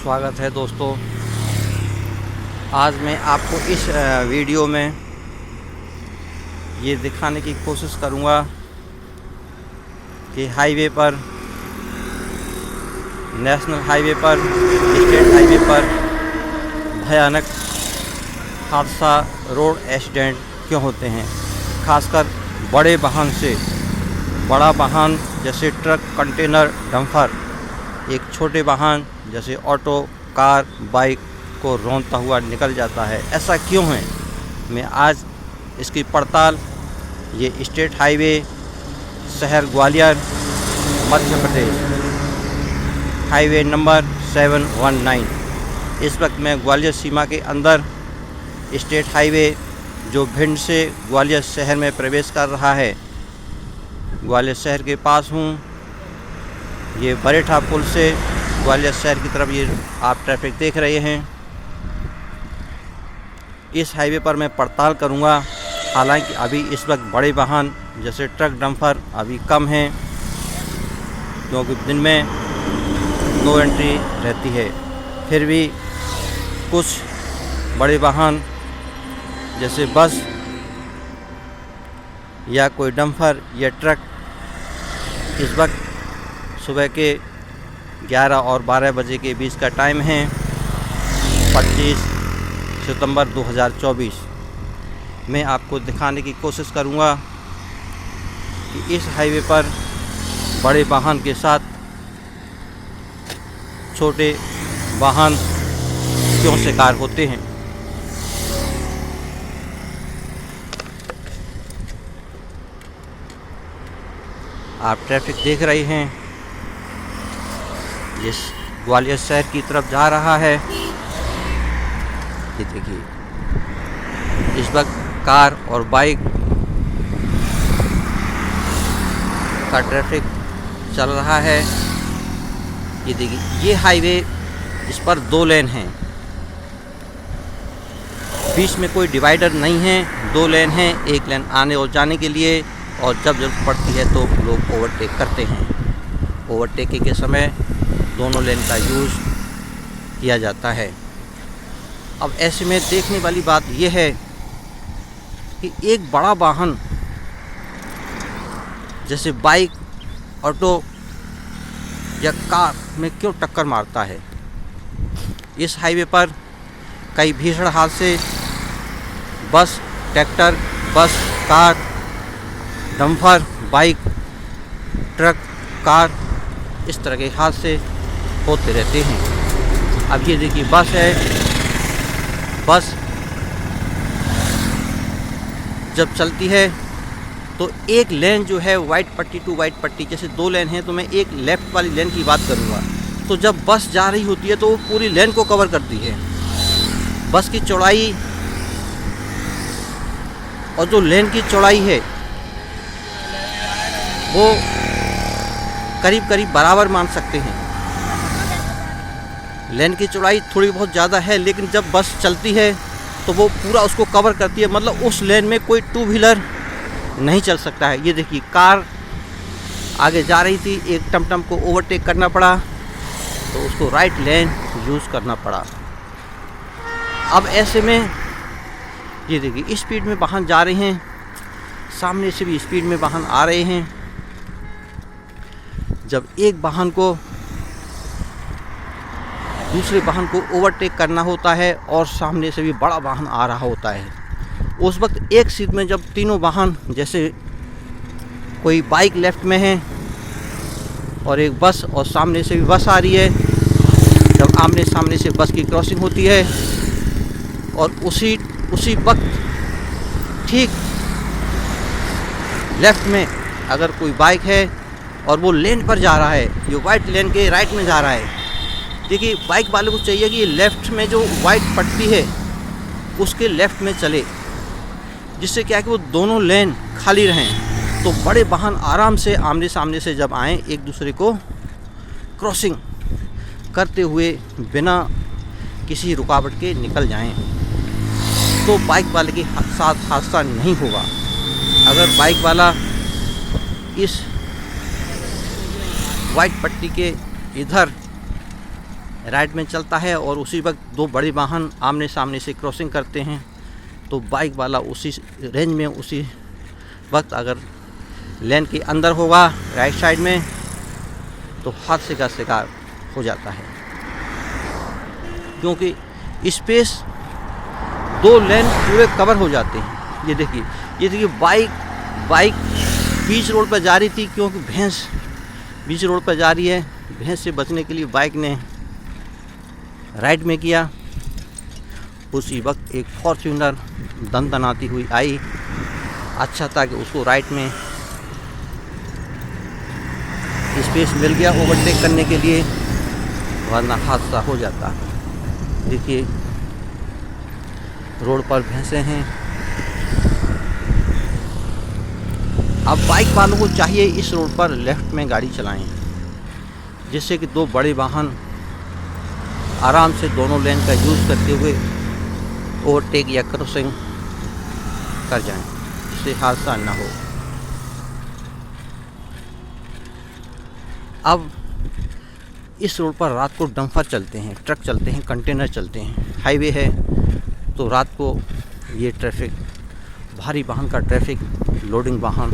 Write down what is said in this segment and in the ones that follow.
स्वागत है दोस्तों। आज मैं आपको इस वीडियो में ये दिखाने की कोशिश करूँगा कि हाईवे पर, नेशनल हाईवे पर, स्टेट हाईवे पर भयानक हादसा, रोड एक्सीडेंट क्यों होते हैं। खासकर बड़े वाहन से, बड़ा वाहन जैसे ट्रक, कंटेनर, डंपर, एक छोटे वाहन जैसे ऑटो, कार, बाइक को रौंदता हुआ निकल जाता है। ऐसा क्यों है, मैं आज इसकी पड़ताल ये स्टेट हाईवे, शहर ग्वालियर, मध्य प्रदेश, हाईवे नंबर 719। इस वक्त मैं ग्वालियर सीमा के अंदर स्टेट हाईवे जो भिंड से ग्वालियर शहर में प्रवेश कर रहा है, ग्वालियर शहर के पास हूँ। ये बरेठा पुल से ग्वालियर शहर की तरफ ये आप ट्रैफिक देख रहे हैं। इस हाईवे पर मैं पड़ताल करूँगा। हालांकि अभी इस वक्त बड़े वाहन जैसे ट्रक, डंपर अभी कम हैं, क्योंकि दिन में नो एंट्री रहती है। फिर भी कुछ बड़े वाहन जैसे बस या कोई डंपर या ट्रक, इस वक्त सुबह के 11 और 12 बजे के बीच का टाइम है, 25 सितंबर 2024। मैं आपको दिखाने की कोशिश करूंगा कि इस हाईवे पर बड़े वाहन के साथ छोटे वाहन क्यों शिकार होते हैं। आप ट्रैफिक देख रहे हैं, जिस ग्वालियर शहर की तरफ जा रहा है। ये देखिए, इस वक्त कार और बाइक का ट्रैफिक चल रहा है। ये देखिए, ये हाईवे, इस पर 2 लेन हैं, बीच में कोई डिवाइडर नहीं है। 2 लेन हैं, एक लेन आने और जाने के लिए, और जब जरूरत पड़ती है तो लोग ओवरटेक करते हैं। ओवरटेकिंग के समय दोनों लेन का यूज़ किया जाता है। अब ऐसे में देखने वाली बात यह है कि एक बड़ा वाहन जैसे बाइक, ऑटो या कार में क्यों टक्कर मारता है। इस हाईवे पर कई भीषण हादसे बस, ट्रैक्टर, बस, car, dumper, bike, truck, car, इस तरह के हादसे होते रहते हैं। अब ये देखिए, बस है। बस जब चलती है तो एक लेन जो है वाइट पट्टी टू वाइट पट्टी, जैसे 2 लेन हैं, तो मैं एक लेफ़्ट वाली लेन की बात करूँगा। तो जब बस जा रही होती है तो वो पूरी लेन को कवर करती है। बस की चौड़ाई और जो लेन की चौड़ाई है वो करीब करीब बराबर मान सकते हैं। लेन की चौड़ाई थोड़ी बहुत ज़्यादा है, लेकिन जब बस चलती है तो वो पूरा उसको कवर करती है। मतलब उस लेन में कोई 2 व्हीलर नहीं चल सकता है। ये देखिए, कार आगे जा रही थी, एक टमटम को ओवरटेक करना पड़ा तो उसको राइट लेन यूज़ करना पड़ा। अब ऐसे में ये देखिए, स्पीड में वाहन जा रहे हैं, सामने से भी स्पीड में वाहन आ रहे हैं। जब एक वाहन को दूसरे वाहन को ओवरटेक करना होता है और सामने से भी बड़ा वाहन आ रहा होता है, उस वक्त एक सीट में जब तीनों वाहन, जैसे कोई बाइक लेफ़्ट में है और एक बस, और सामने से भी बस आ रही है, जब आमने सामने से बस की क्रॉसिंग होती है और उसी वक्त ठीक लेफ़्ट में अगर कोई बाइक है और वो लेन पर जा रहा है, ये वाइट लेन के राइट में जा रहा है। देखिए, बाइक वाले को चाहिए कि ये लेफ़्ट में जो वाइट पट्टी है उसके लेफ़्ट में चले, जिससे क्या है कि वो दोनों लेन खाली रहें। तो बड़े वाहन आराम से आमने सामने से जब आएँ, एक दूसरे को क्रॉसिंग करते हुए बिना किसी रुकावट के निकल जाएं, तो बाइक वाले के साथ हादसा नहीं होगा। अगर बाइक वाला इस वाइट पट्टी के इधर राइट में चलता है और उसी वक्त दो बड़े वाहन आमने सामने से क्रॉसिंग करते हैं, तो बाइक वाला उसी रेंज में उसी वक्त अगर लेन के अंदर होगा राइट साइड में तो हादसे का शिकार हो जाता है, क्योंकि स्पेस दो लेन पूरे कवर हो जाते हैं। ये देखिए बाइक बीच रोड पर जा रही थी, क्योंकि भैंस बीच रोड पर जा रही है, भैंस से बचने के लिए बाइक ने राइट में किया। उसी वक्त एक फॉर्च्यूनर दनदनाती हुई आई, अच्छा था कि उसको राइट में स्पेस मिल गया ओवरटेक करने के लिए, वरना हादसा हो जाता। देखिए रोड पर भैंसे हैं। अब बाइक वालों को चाहिए इस रोड पर लेफ्ट में गाड़ी चलाएं, जिससे कि दो बड़े वाहन आराम से दोनों लेन का यूज़ करते हुए ओवरटेक या क्रॉसिंग कर जाएं, जिससे हादसा ना हो। अब इस रोड पर रात को डंपर चलते हैं, ट्रक चलते हैं, कंटेनर चलते हैं। हाईवे है तो रात को ये ट्रैफिक, भारी वाहन का ट्रैफिक, लोडिंग वाहन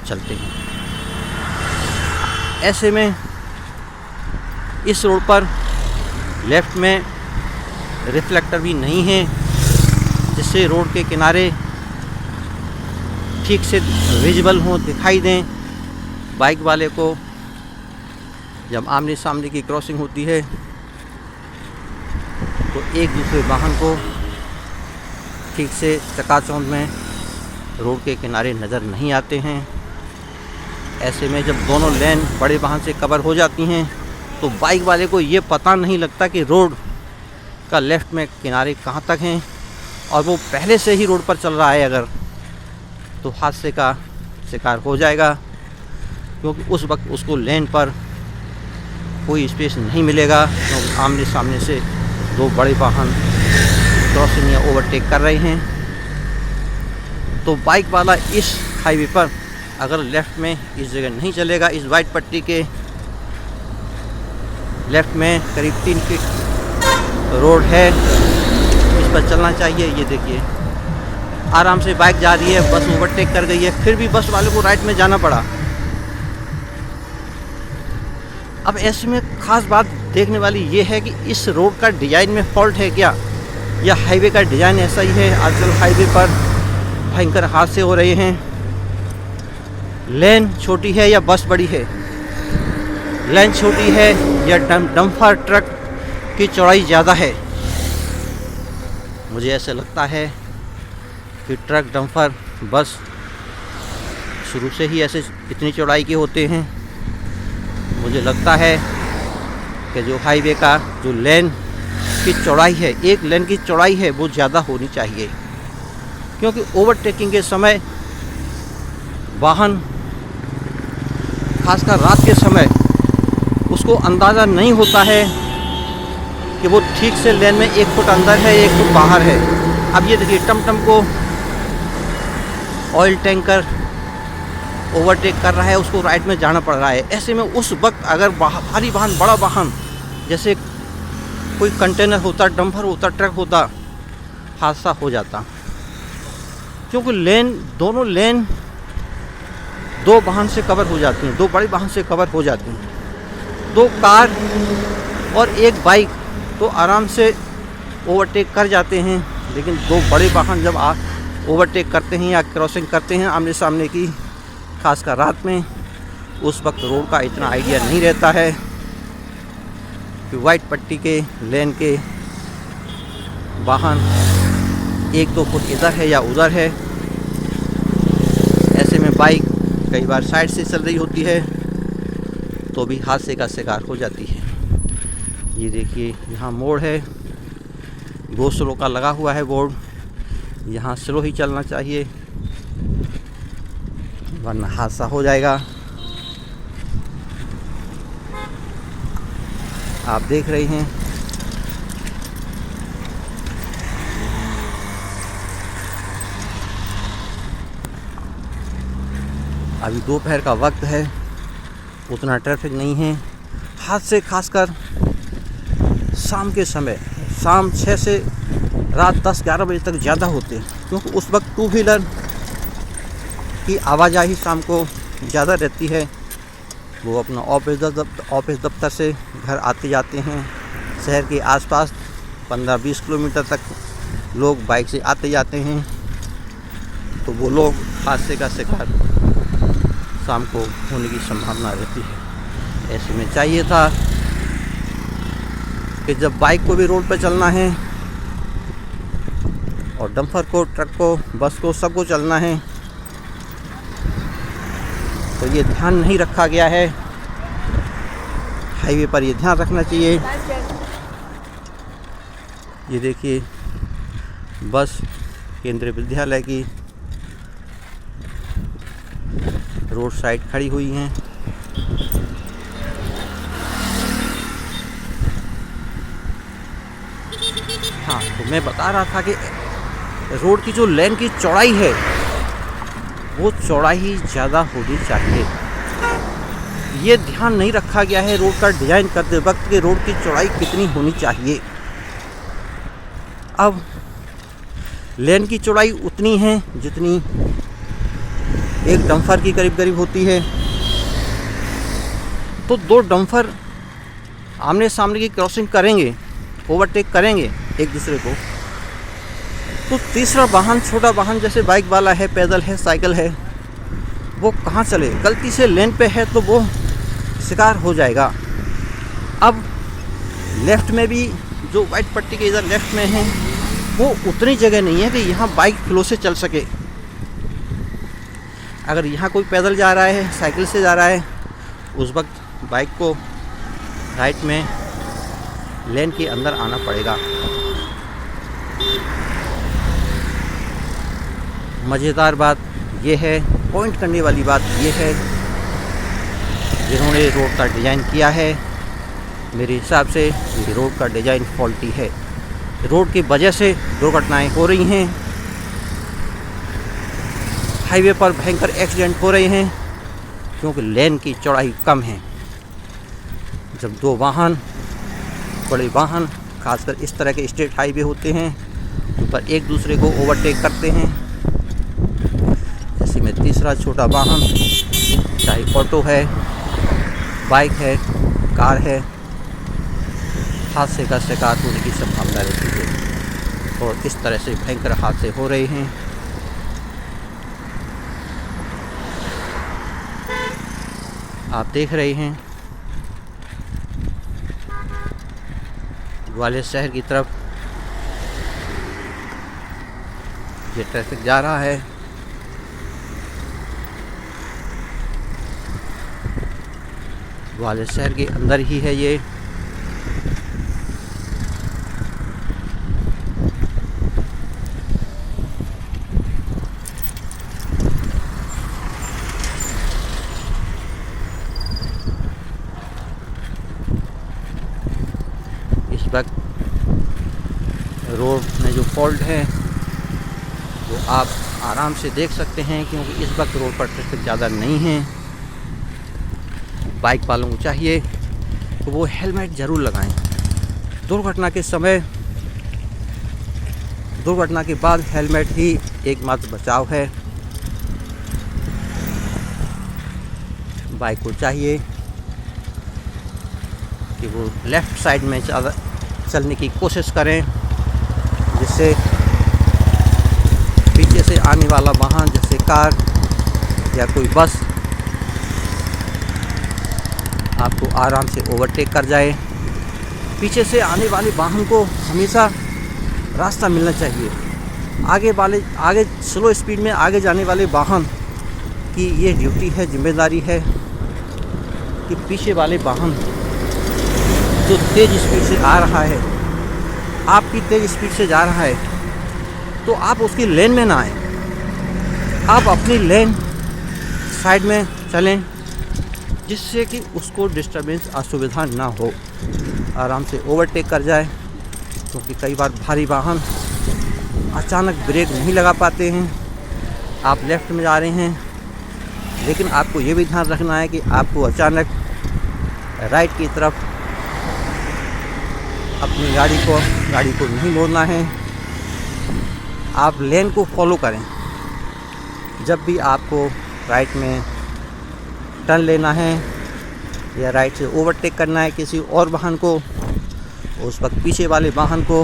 चलते हैं। ऐसे में इस रोड पर लेफ़्ट में रिफ्लेक्टर भी नहीं है, जिससे रोड के किनारे ठीक से विजिबल हों, दिखाई दें बाइक वाले को जब आमने सामने की क्रॉसिंग होती है, तो एक दूसरे वाहन को ठीक से चकाचौंध में रोड के किनारे नज़र नहीं आते हैं। ऐसे में जब दोनों लेन बड़े वाहन से कवर हो जाती हैं, तो बाइक वाले को ये पता नहीं लगता कि रोड का लेफ़्ट में किनारे कहाँ तक हैं, और वो पहले से ही रोड पर चल रहा है अगर, तो हादसे का शिकार हो जाएगा, क्योंकि उस वक्त उसको लेन पर कोई स्पेस नहीं मिलेगा, क्योंकि आमने सामने से दो बड़े वाहन क्रॉसिंग या ओवरटेक कर रहे हैं। तो बाइक वाला इस हाईवे पर अगर लेफ़्ट में इस जगह नहीं चलेगा, इस वाइट पट्टी के लेफ़्ट में करीब 3 फीट रोड है, इस पर चलना चाहिए। ये देखिए आराम से बाइक जा रही है, बस ओवरटेक कर गई है, फिर भी बस वाले को राइट में जाना पड़ा। अब ऐसे में ख़ास बात देखने वाली ये है कि इस रोड का डिज़ाइन में फॉल्ट है क्या, या हाईवे का डिज़ाइन ऐसा ही है। आजकल हाईवे पर भयंकर हादसे हो रहे हैं। लेन छोटी है या बस बड़ी है, लेन छोटी है या डंपर ट्रक की चौड़ाई ज़्यादा है। मुझे ऐसा लगता है कि ट्रक, डंपर, बस शुरू से ही ऐसे इतनी चौड़ाई के होते हैं। मुझे लगता है कि जो हाईवे का जो लेन की चौड़ाई है, एक लेन की चौड़ाई है, वो ज़्यादा होनी चाहिए, क्योंकि ओवरटेकिंग के समय वाहन खासकर रात के समय उसको अंदाज़ा नहीं होता है कि वो ठीक से लेन में 1 फुट अंदर है, 1 फुट बाहर है। अब ये देखिए टमटम को ऑयल टैंकर ओवरटेक कर रहा है, उसको राइट में जाना पड़ रहा है। ऐसे में उस वक्त अगर भारी वाहन, बड़ा वाहन जैसे कोई कंटेनर होता, डंपर होता, ट्रक होता, हादसा हो जाता, क्योंकि दोनों लेन दो वाहन से कवर हो जाती हैं, दो बड़े वाहन से कवर हो जाती हैं। 2 कार और 1 बाइक तो आराम से ओवरटेक कर जाते हैं, लेकिन 2 बड़े वाहन जब ओवरटेक करते हैं या क्रॉसिंग करते हैं आमने सामने की, खासकर रात में, उस वक्त रोड का इतना आइडिया नहीं रहता है कि वाइट पट्टी के लेन के वाहन 1-2 फुट इधर है या उधर है। ऐसे में बाइक कई बार साइड से चल रही होती है तो भी हादसे का शिकार हो जाती है। ये देखिए यहाँ मोड़ है, गो स्लो का लगा हुआ है बोर्ड, यहाँ स्लो ही चलना चाहिए वरना हादसा हो जाएगा। आप देख रहे हैं अभी दोपहर का वक्त है, उतना ट्रैफिक नहीं है। हाथ से खासकर शाम के समय, शाम 6 से रात 10-11 बजे तक ज़्यादा होते हैं, क्योंकि उस वक्त टू व्हीलर की आवाजाही शाम को ज़्यादा रहती है। वो अपना ऑफिस दफ्तर से घर आते जाते हैं। शहर के आसपास 15-20 किलोमीटर तक लोग बाइक से आते जाते हैं, तो वो लोग हादसे का शिकार शाम को होने की संभावना रहती है। ऐसे में चाहिए था कि जब बाइक को भी रोड पर चलना है और डंपर को, ट्रक को, बस को, सबको चलना है, तो ये ध्यान नहीं रखा गया है। हाईवे पर ये ध्यान रखना चाहिए। ये देखिए बस केंद्रीय विद्यालय की रोड साइड खड़ी हुई हैं। हाँ, तो मैं बता रहा था कि रोड की जो लेन की चौड़ाई है वो चौड़ाई ज़्यादा होनी चाहिए। ये ध्यान नहीं रखा गया है रोड का डिज़ाइन करते वक्त कि रोड की चौड़ाई कितनी होनी चाहिए। अब लेन की चौड़ाई उतनी है जितनी एक डंपर की करीब होती है, तो दो डंपर आमने सामने की क्रॉसिंग करेंगे, ओवरटेक करेंगे एक दूसरे को, तो तीसरा वाहन, छोटा वाहन जैसे बाइक वाला है, पैदल है, साइकिल है, वो कहाँ चले? गलती से लेन पे है तो वो शिकार हो जाएगा। अब लेफ़्ट में भी जो वाइट पट्टी के इधर लेफ़्ट में है वो उतनी जगह नहीं है कि यहाँ बाइक फ्लो से चल सके। अगर यहाँ कोई पैदल जा रहा है, साइकिल से जा रहा है, उस वक्त बाइक को राइट में लेन के अंदर आना पड़ेगा। मज़ेदार बात ये है, पॉइंट करने वाली बात ये है, जिन्होंने रोड का डिज़ाइन किया है, मेरे हिसाब से ये रोड का डिज़ाइन फॉल्टी है। रोड की वजह से दुर्घटनाएं हो रही हैं, हाईवे पर भयंकर एक्सीडेंट हो रहे हैं, क्योंकि लेन की चौड़ाई कम है। जब दो वाहन, बड़े वाहन, खासकर इस तरह के स्टेट हाईवे होते हैं, उन पर एक दूसरे को ओवरटेक करते हैं। ऐसे में तीसरा छोटा वाहन, चाहे ऑटो है, बाइक है, कार है, हादसे का शिकार होने की संभावना रहती है, और इस तरह से भयंकर हादसे हो रहे हैं। आप देख रहे हैं ग्वालियर शहर की तरफ ये ट्रैफिक जा रहा है। ग्वालियर शहर के अंदर ही है ये। इस वक्त रोड में जो फॉल्ट है वो आप आराम से देख सकते हैं, क्योंकि इस वक्त रोड पर ट्रैफिक ज़्यादा नहीं है। बाइक वालों को चाहिए तो वो हेलमेट ज़रूर लगाएं। दुर्घटना के समय, दुर्घटना के बाद हेलमेट ही एकमात्र बचाव है। बाइक को चाहिए कि वो लेफ़्ट साइड में चलने की कोशिश करें, जिससे पीछे से आने वाला वाहन जैसे कार या कोई बस आपको आराम से ओवरटेक कर जाए। पीछे से आने वाले वाहन को हमेशा रास्ता मिलना चाहिए। आगे स्लो स्पीड में आगे जाने वाले वाहन की ये ड्यूटी है, जिम्मेदारी है कि पीछे वाले वाहन जो तेज़ स्पीड से आ रहा है, आपकी तेज़ स्पीड से जा रहा है, तो आप उसकी लेन में ना आए, आप अपनी लेन साइड में चलें, जिससे कि उसको डिस्टर्बेंस, असुविधा ना हो, आराम से ओवरटेक कर जाए। क्योंकि कई बार भारी वाहन अचानक ब्रेक नहीं लगा पाते हैं। आप लेफ़्ट में जा रहे हैं, लेकिन आपको ये भी ध्यान रखना है कि आपको अचानक राइट की तरफ अपनी गाड़ी को नहीं मोड़ना है। आप लेन को फॉलो करें। जब भी आपको राइट में टर्न लेना है या राइट से ओवरटेक करना है किसी और वाहन को, उस वक्त पीछे वाले वाहन को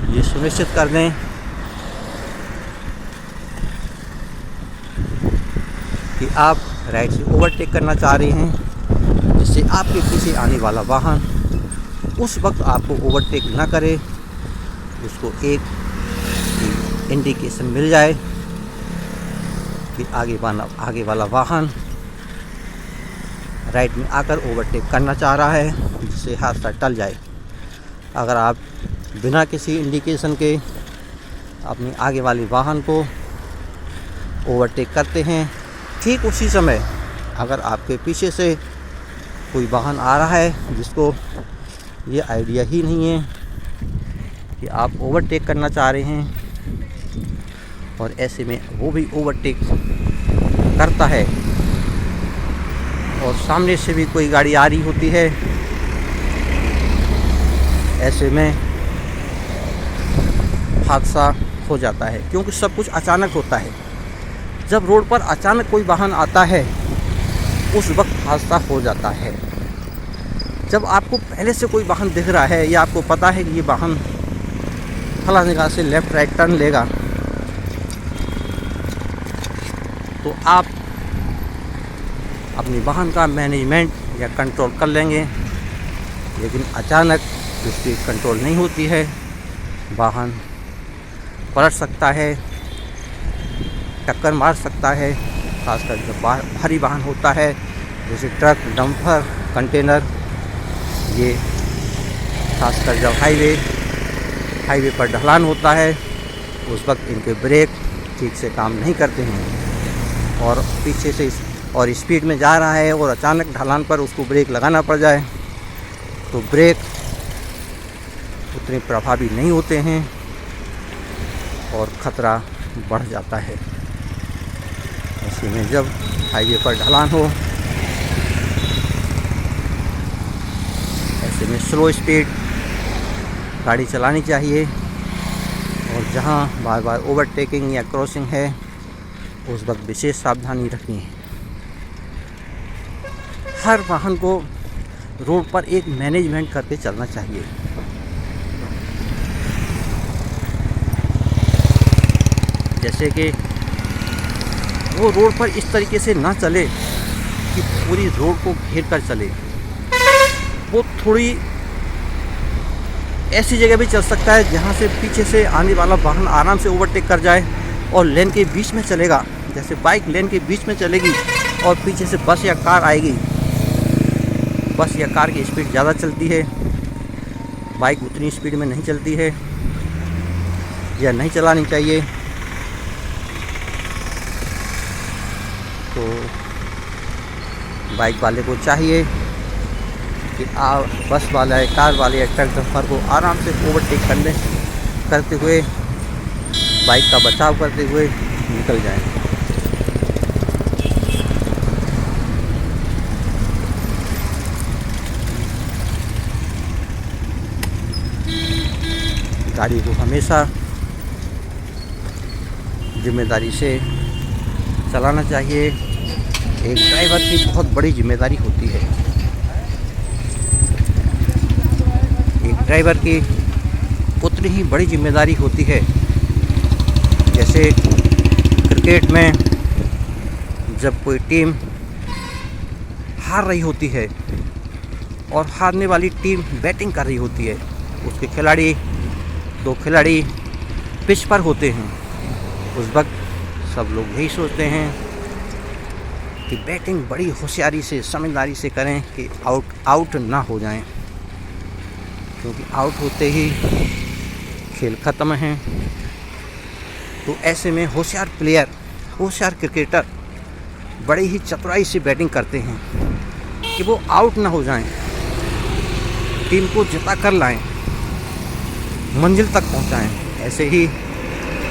ये सुनिश्चित कर दें कि आप राइट से ओवरटेक करना चाह रहे हैं, जिससे आपके पीछे आने वाला वाहन उस वक्त आपको ओवरटेक ना करे, उसको एक इंडिकेशन मिल जाए कि आगे वाला वाहन राइट में आकर ओवरटेक करना चाह रहा है, जिससे हादसा टल जाए। अगर आप बिना किसी इंडिकेशन के अपने आगे वाले वाहन को ओवरटेक करते हैं, ठीक उसी समय अगर आपके पीछे से कोई वाहन आ रहा है जिसको ये आइडिया ही नहीं है कि आप ओवरटेक करना चाह रहे हैं, और ऐसे में वो भी ओवरटेक करता है और सामने से भी कोई गाड़ी आ रही होती है, ऐसे में हादसा हो जाता है, क्योंकि सब कुछ अचानक होता है। जब रोड पर अचानक कोई वाहन आता है उस वक्त हादसा हो जाता है। जब आपको पहले से कोई वाहन दिख रहा है या आपको पता है कि ये वाहन फला जगह से लेफ़्ट राइट टर्न लेगा, तो आप अपने वाहन का मैनेजमेंट या कंट्रोल कर लेंगे। लेकिन अचानक स्पीड कंट्रोल नहीं होती है, वाहन पलट सकता है, टक्कर मार सकता है। खासकर जब भारी वाहन होता है जैसे ट्रक, डंपर, कंटेनर, ये खासकर जब हाईवे पर ढलान होता है उस वक्त इनके ब्रेक ठीक से काम नहीं करते हैं, और पीछे से और स्पीड में जा रहा है और अचानक ढलान पर उसको ब्रेक लगाना पड़ जाए तो ब्रेक उतने प्रभावी नहीं होते हैं और ख़तरा बढ़ जाता है। ऐसे में जब हाईवे पर ढलान हो, ऐसे में स्लो स्पीड गाड़ी चलानी चाहिए, और जहां बार बार ओवरटेकिंग या क्रॉसिंग है उस वक्त विशेष सावधानी रखनी है। हर वाहन को रोड पर एक मैनेजमेंट करके चलना चाहिए। जैसे कि वो रोड पर इस तरीके से ना चले कि पूरी रोड को घेर कर चले। वो थोड़ी ऐसी जगह भी चल सकता है जहाँ से पीछे से आने वाला वाहन आराम से ओवरटेक कर जाए और लेन के बीच में चलेगा। जैसे बाइक लेन के बीच में चलेगी और पीछे से बस या कार आएगी। बस या कार की स्पीड ज़्यादा चलती है, बाइक उतनी स्पीड में नहीं चलती है या नहीं चलानी चाहिए। तो बाइक वाले को चाहिए कि बस वाला या कार वाले या ट्रक ड्राइवर को आराम से ओवरटेक करते हुए बाइक का बचाव करते हुए निकल जाएं। गाड़ी को हमेशा जिम्मेदारी से चलाना चाहिए। एक ड्राइवर की बहुत बड़ी जिम्मेदारी होती है। एक ड्राइवर की उतनी ही बड़ी जिम्मेदारी होती है जैसे क्रिकेट में जब कोई टीम हार रही होती है और हारने वाली टीम बैटिंग कर रही होती है, उसके खिलाड़ी 2 खिलाड़ी पिच पर होते हैं। उस वक्त सब लोग यही सोचते हैं कि बैटिंग बड़ी होशियारी से, समझदारी से करें कि आउट ना हो जाएं, क्योंकि आउट होते ही खेल ख़त्म है। तो ऐसे में होशियार प्लेयर, होशियार क्रिकेटर बड़ी ही चतुराई से बैटिंग करते हैं कि वो आउट ना हो जाएं, टीम को जिता कर लाएं, मंजिल तक पहुंचाएं। ऐसे ही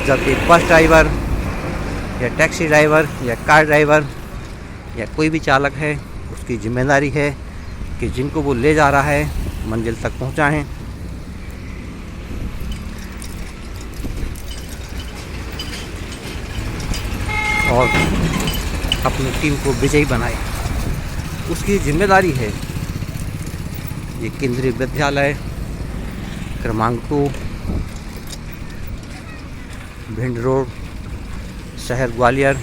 जब एक बस ड्राइवर या टैक्सी ड्राइवर या कार ड्राइवर या कोई भी चालक है, उसकी जिम्मेदारी है कि जिनको वो ले जा रहा है मंजिल तक पहुंचाएं और अपनी टीम को विजयी बनाए, उसकी जिम्मेदारी है। ये केंद्रीय विद्यालय क्रमांक 2 भिंड रोड, शहर ग्वालियर।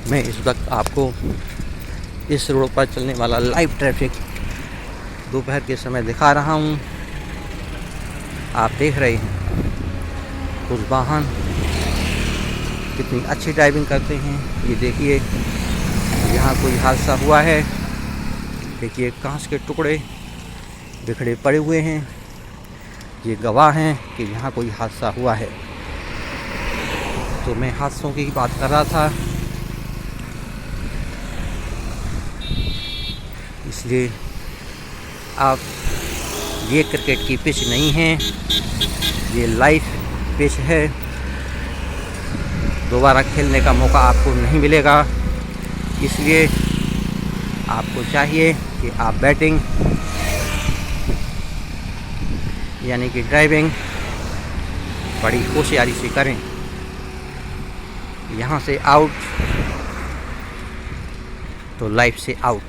मैं इस वक्त आपको इस रोड पर चलने वाला लाइव ट्रैफिक दोपहर के समय दिखा रहा हूँ। आप देख रहे हैं कुछ वाहन कितनी अच्छी ड्राइविंग करते हैं। ये देखिए यहाँ कोई हादसा हुआ है। देखिए कांच के टुकड़े बिखरे पड़े हुए हैं। ये गवाह हैं कि यहाँ कोई हादसा हुआ है। तो मैं हादसों की बात कर रहा था, इसलिए आप ये क्रिकेट की पिच नहीं है, ये लाइव पिच है। दोबारा खेलने का मौका आपको नहीं मिलेगा, इसलिए आपको चाहिए कि आप बैटिंग यानी कि ड्राइविंग बड़ी होशियारी से करें। यहाँ से आउट तो लाइफ से आउट।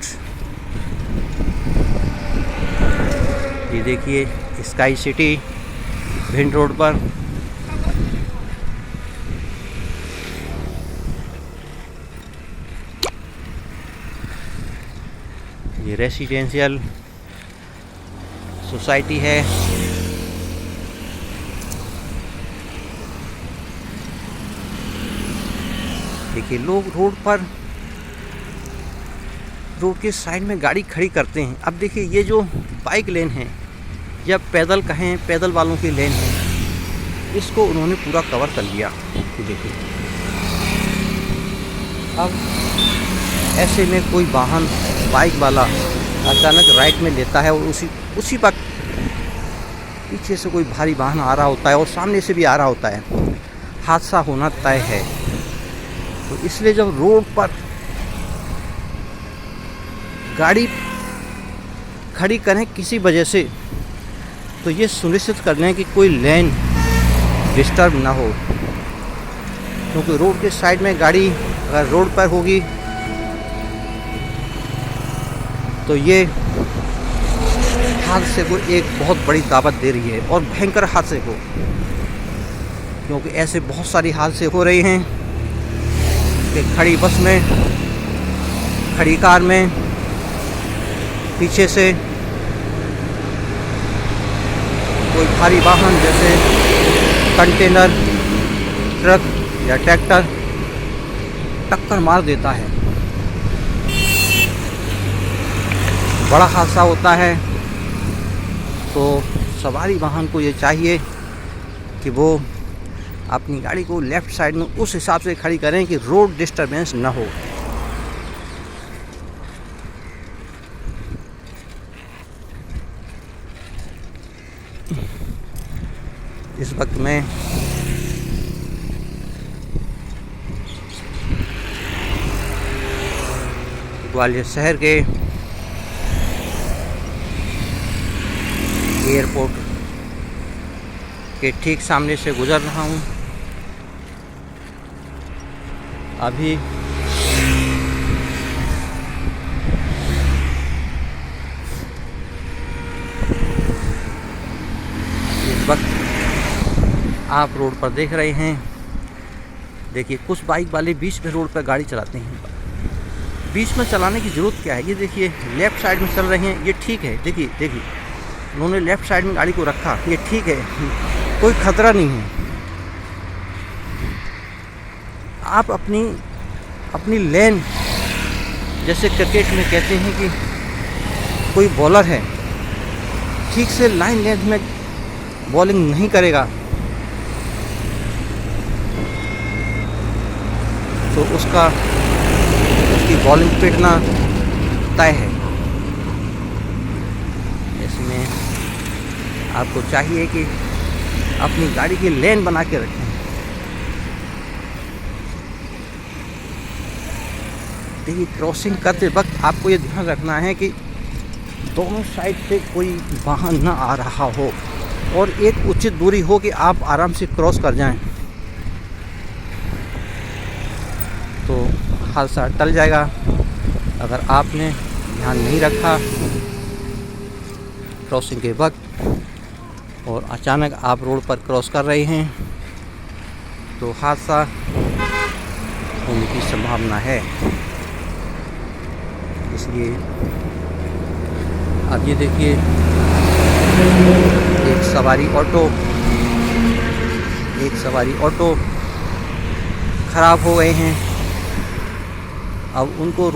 ये देखिए स्काई सिटी भिंड रोड पर ये रेसिडेंशियल सोसाइटी है। देखिए लोग रोड के साइड में गाड़ी खड़ी करते हैं। अब देखिए ये जो बाइक लेन है या पैदल कहें, पैदल वालों की लेन है, इसको उन्होंने पूरा कवर कर लिया। देखिए अब ऐसे में कोई वाहन बाइक वाला अचानक राइट में लेता है और उसी वक्त पीछे से कोई भारी वाहन आ रहा होता है और सामने से भी आ रहा होता है, हादसा होना तय है। तो इसलिए जब रोड पर गाड़ी खड़ी करें किसी वजह से, तो ये सुनिश्चित कर लें कि कोई लेन डिस्टर्ब ना हो, क्योंकि रोड के साइड में गाड़ी अगर रोड पर होगी तो ये हादसे को एक बहुत बड़ी दावत दे रही है, और भयंकर हादसे को, क्योंकि ऐसे बहुत सारे हादसे हो रहे हैं कि खड़ी बस में, खड़ी कार में पीछे से कोई भारी वाहन जैसे कंटेनर, ट्रक या ट्रैक्टर टक्कर मार देता है, बड़ा हादसा होता है। तो सवारी वाहन को ये चाहिए कि वो अपनी गाड़ी को लेफ़्ट साइड में उस हिसाब से खड़ी करें कि रोड डिस्टर्बेंस ना हो। इस वक्त मैं ग्वालियर शहर के एयरपोर्ट के ठीक सामने से गुजर रहा हूँ। अभी इस वक्त आप रोड पर देख रहे हैं, देखिए कुछ बाइक वाले बीच में रोड पर गाड़ी चलाते हैं। बीच में चलाने की ज़रूरत क्या है? ये देखिए लेफ़्ट साइड में चल रहे हैं, ये ठीक है। देखिए उन्होंने लेफ़्ट साइड में गाड़ी को रखा, ये ठीक है, कोई खतरा नहीं है। आप अपनी लेन, जैसे क्रिकेट में कहते हैं कि कोई बॉलर है ठीक से लाइन लेंथ में बॉलिंग नहीं करेगा तो उसकी बॉलिंग पिटना तय है। इसमें आपको चाहिए कि अपनी गाड़ी की लेन बना के रखें। देखिए क्रॉसिंग करते वक्त आपको ये ध्यान रखना है कि दोनों साइड से कोई वाहन ना आ रहा हो। और एक उचित दूरी हो कि आप आराम से क्रॉस कर जाएं, तो हादसा टल जाएगा। अगर आपने ध्यान नहीं रखा क्रॉसिंग के वक्त और अचानक आप रोड पर क्रॉस कर रहे हैं तो हादसा होने की संभावना है। इसलिए अब ये देखिए, एक सवारी ऑटो खराब हो गए हैं। अब उनको